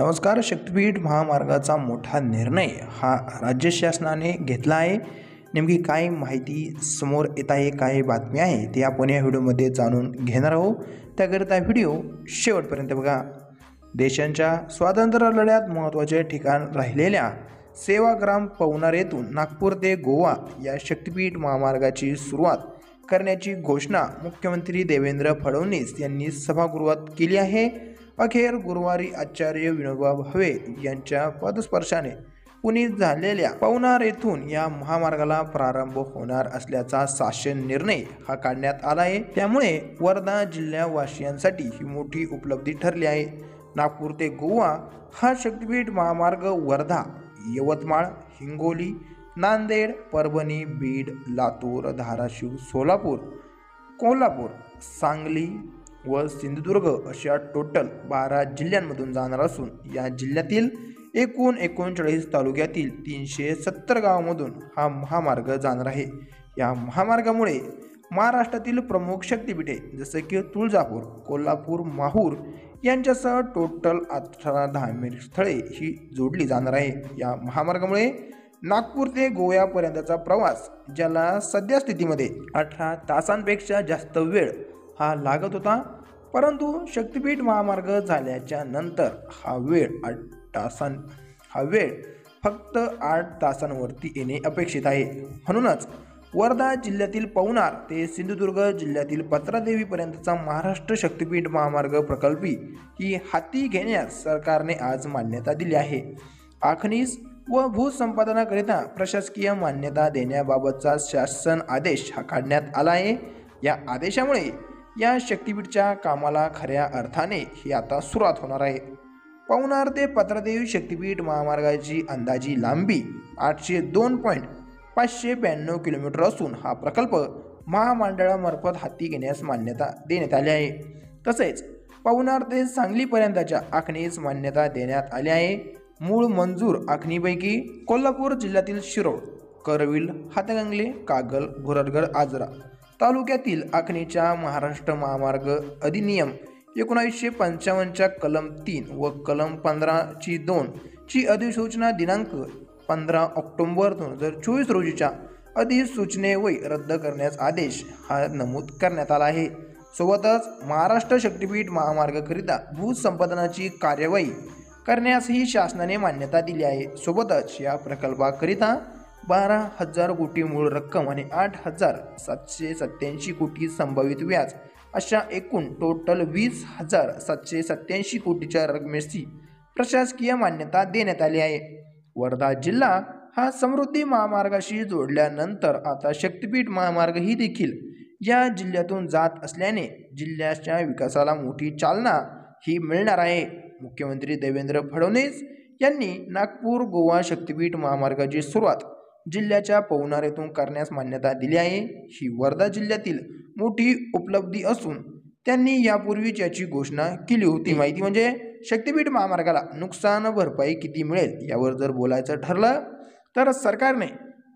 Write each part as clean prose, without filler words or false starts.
नमस्कार. शक्तीपीठ महामार्गाचा मोठा निर्णय हा राज्य शासनाने घेतला आहे. नेमकी काय माहिती समोर येत आहे, काय बातमी आहे ते आपण या व्हिडिओमध्ये जाणून घेणार आहोत. त्याकरिता व्हिडिओ शेवटपर्यंत बघा. देशाच्या स्वातंत्र्य लढ्यात महत्त्वाचे ठिकाण राहिलेल्या सेवाग्राम पवनार येथून नागपूर ते गोवा या शक्तीपीठ महामार्गाची सुरुवात करण्याची घोषणा मुख्यमंत्री देवेंद्र फडणवीस यांनी सभागृहात केली आहे. अखेर गुरुवारी आचार्य विनोबा भावे यांच्या पदस्पर्शाने पुनीत झालेल्या पवनार येथून या महामार्गाला प्रारंभ होणार असल्याचा शासन निर्णय हा काढण्यात आला आहे. त्यामुळे वर्धा जिल्हावासियांसाठी ही मोठी उपलब्धी ठरली आहे. नागपूर ते गोवा हा शक्तीपीठ महामार्ग वर्धा, यवतमाळ, हिंगोली, नांदेड, परभणी, बीड, लातूर, धाराशिव, सोलापूर, कोल्हापूर, सांगली व सिंधुदुर्ग अशा टोटल 12 जिल्ह्यांमधून जाणार असून या जिल्ह्यातील एकूण 39 तालुक्यातील 370 गावांमधून हा महामार्ग जाणार आहे. या महामार्गामुळे महाराष्ट्रातील प्रमुख शक्तिपीठे जसे की तुळजापूर, कोल्हापूर, माहूर यांच्यासह टोटल 18 धार्मिक स्थळे ही जोडली जाणार आहे. या महामार्गामुळे नागपूर ते गोव्यापर्यंतचा प्रवास, ज्याला सध्या स्थितीमध्ये 18 तासांपेक्षा जास्त वेळ हा लागत होता, परंतु शक्तीपीठ महामार्ग झाल्याच्या नंतर हा वेळ फक्त 8 तासांवरती येणे अपेक्षित आहे. म्हणूनच वर्धा जिल्ह्यातील पवनार ते सिंधुदुर्ग जिल्ह्यातील पत्रादेवीपर्यंतचा महाराष्ट्र शक्तीपीठ महामार्ग प्रकल्पी ही हाती घेण्यास सरकारने आज मान्यता दिली आहे. आखणीस व भूसंपादनाकरिता प्रशासकीय मान्यता देण्याबाबतचा शासन आदेश हा काढण्यात आला आहे. या आदेशामुळे या शक्तीपीठच्या कामाला खऱ्या अर्थाने ही आता सुरुवात होणार आहे. पवनार ते पत्रादेवी शक्तीपीठ महामार्गाची अंदाजी लांबी 802.592 किलोमीटर असून हा प्रकल्प महामंडळामार्फत हाती घेण्यास मान्यता देण्यात आली आहे. तसेच पवनार ते सांगलीपर्यंतच्या आखणीस मान्यता देण्यात आली आहे. मूळ मंजूर आखणीपैकी कोल्हापूर जिल्ह्यातील शिरोळ, करवील, हातगंगले, कागल, भुरडगड, आजरा तालुक्यातील आखणीच्या महाराष्ट्र महामार्ग अधिनियम 1955च्या कलम 3 व कलम 15(2) ची अधिसूचना दिनांक 15 ऑक्टोबर 2024 रोजीच्या अधिसूचनेवै रद्द करण्यास आदेश हा नमूद करण्यात आला आहे. सोबतच महाराष्ट्र शक्तीपीठ महामार्गाकरिता भूसंपादनाची कार्यवाही करण्यासही शासनाने मान्यता दिली आहे. सोबतच या प्रकल्पाकरिता 12,000 कोटी मूळ रक्कम आणि 8,787 कोटी संभावित व्याज अशा एकूण टोटल 20,787 कोटीच्या रकमेची प्रशासकीय मान्यता देण्यात आली आहे. वर्धा जिल्हा हा समृद्धी महामार्गाशी जोडल्यानंतर आता शक्तीपीठ महामार्ग ही देखील या जिल्ह्यातून जात असल्याने जिल्ह्याच्या विकासाला मोठी चालना ही मिळणार आहे. मुख्यमंत्री देवेंद्र फडणवीस यांनी नागपूर गोवा शक्तीपीठ महामार्गाची सुरुवात जिल्ह्याच्या पवनार येथून करण्यास मान्यता दिली आहे. ही वर्धा जिल्ह्यातील मोठी उपलब्धी असून त्यांनी यापूर्वीच याची घोषणा केली होती. माहिती म्हणजे शक्तीपीठ महामार्गाला नुकसान भरपाई किती मिळेल यावर जर बोलायचं ठरलं तर सरकारने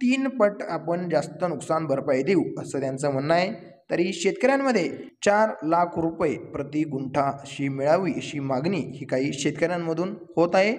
3 पट आपण जास्त नुकसान भरपाई देऊ असं त्यांचं म्हणणं आहे. तरी शेतकऱ्यांमध्ये 4 लाख रुपये प्रति गुंठा अशी मिळावी अशी मागणी ही काही शेतकऱ्यांमधून होत आहे.